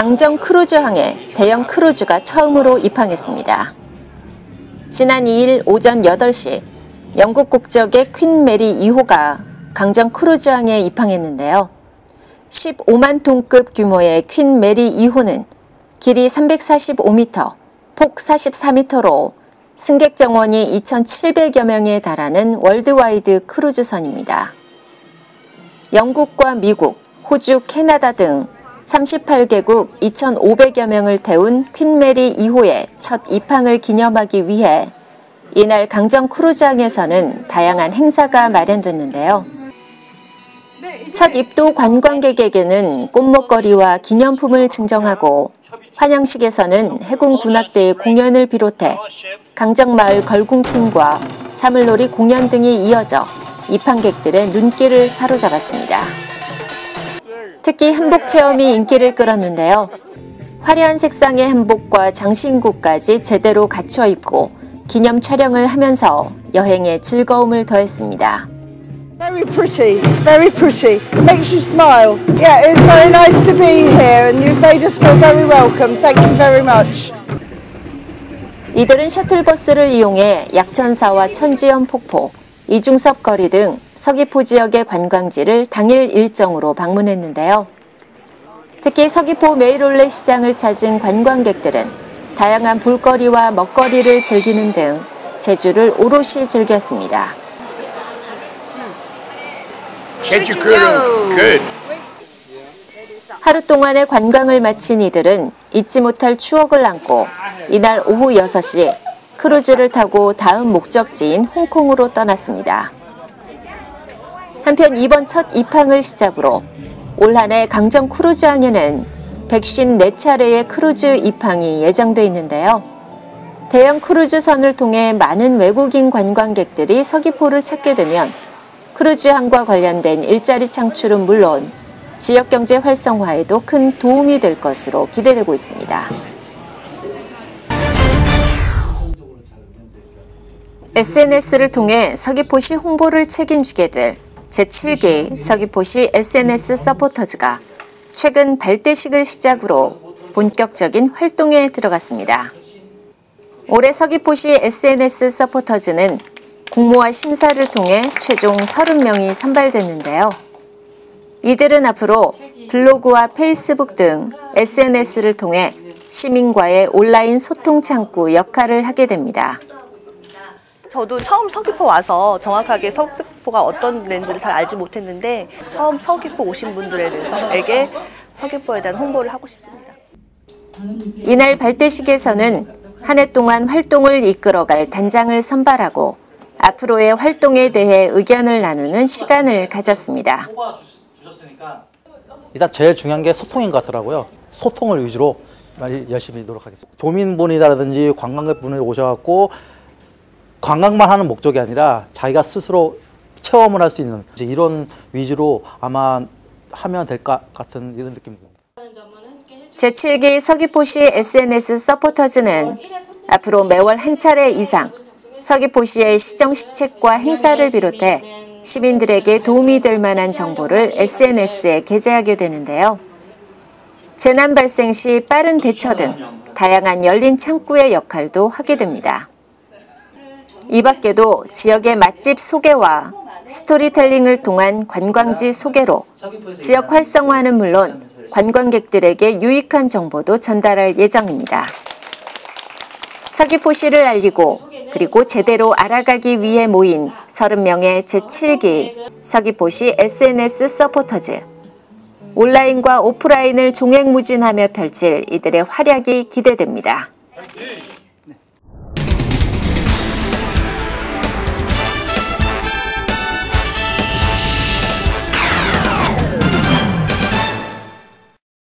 강정 크루즈항에 대형 크루즈가 처음으로 입항했습니다. 지난 2일 오전 8시 영국 국적의 퀸 메리 2호가 강정 크루즈항에 입항했는데요. 15만 톤급 규모의 퀸 메리 2호는 길이 345m, 폭 44m로 승객 정원이 2,700여 명에 달하는 월드와이드 크루즈선입니다. 영국과 미국, 호주, 캐나다 등 38개국 2,500여 명을 태운 퀸 메리 2호의 첫 입항을 기념하기 위해 이날 강정 크루즈항에서는 다양한 행사가 마련됐는데요. 첫 입도 관광객에게는 꽃목걸이와 기념품을 증정하고 환영식에서는 해군 군악대의 공연을 비롯해 강정마을 걸궁팀과 사물놀이 공연 등이 이어져 입항객들의 눈길을 사로잡았습니다. 특히 한복 체험이 인기를 끌었는데요. 화려한 색상의 한복과 장신구까지 제대로 갖춰 입고 기념 촬영을 하면서 여행에 즐거움을 더했습니다. Very pretty, very pretty. Makes you smile. Yeah, it's very nice to be here and you've made us feel very welcome. Thank you very much. 이들은 셔틀버스를 이용해 약천사와 천지연 폭포, 이중섭 거리 등 서귀포 지역의 관광지를 당일 일정으로 방문했는데요. 특히 서귀포 메이롤레 시장을 찾은 관광객들은 다양한 볼거리와 먹거리를 즐기는 등 제주를 오롯이 즐겼습니다. 제주 good. 하루 동안의 관광을 마친 이들은 잊지 못할 추억을 안고 이날 오후 6시 크루즈를 타고 다음 목적지인 홍콩으로 떠났습니다. 한편 이번 첫 입항을 시작으로 올 한 해 강정 크루즈항에는 154차례의 크루즈 입항이 예정돼 있는데요. 대형 크루즈선을 통해 많은 외국인 관광객들이 서귀포를 찾게 되면 크루즈항과 관련된 일자리 창출은 물론 지역경제 활성화에도 큰 도움이 될 것으로 기대되고 있습니다. SNS를 통해 서귀포시 홍보를 책임지게 될 제7기 서귀포시 SNS 서포터즈가 최근 발대식을 시작으로 본격적인 활동에 들어갔습니다. 올해 서귀포시 SNS 서포터즈는 공모와 심사를 통해 최종 30명이 선발됐는데요. 이들은 앞으로 블로그와 페이스북 등 SNS를 통해 시민과의 온라인 소통 창구 역할을 하게 됩니다. 저도 처음 서귀포 와서 정확하게 서귀포가 어떤 데인지를 잘 알지 못했는데 처음 서귀포 오신 분들에게 서귀포에 대한 홍보를 하고 싶습니다. 이날 발대식에서는 한 해 동안 활동을 이끌어갈 단장을 선발하고 앞으로의 활동에 대해 의견을 나누는 시간을 가졌습니다. 일단 제일 중요한 게 소통인 것 같더라고요. 소통을 위주로 열심히 노력하겠습니다. 도민분이라든지 관광객분이 오셔갖고 관광만 하는 목적이 아니라 자기가 스스로 체험을 할 수 있는 이런 위주로 아마 하면 될 것 같은 이런 느낌입니다. 제7기 서귀포시 SNS 서포터즈는 앞으로 매월 한 차례 이상 서귀포시의 시정시책과 행사를 비롯해 시민들에게 도움이 될 만한 정보를 SNS에 게재하게 되는데요. 재난 발생 시 빠른 대처 등 다양한 열린 창구의 역할도 하게 됩니다. 이 밖에도 지역의 맛집 소개와 스토리텔링을 통한 관광지 소개로 지역 활성화는 물론 관광객들에게 유익한 정보도 전달할 예정입니다. 서귀포시를 알리고 그리고 제대로 알아가기 위해 모인 30명의 제7기 서귀포시 SNS 서포터즈. 온라인과 오프라인을 종횡무진하며 펼칠 이들의 활약이 기대됩니다.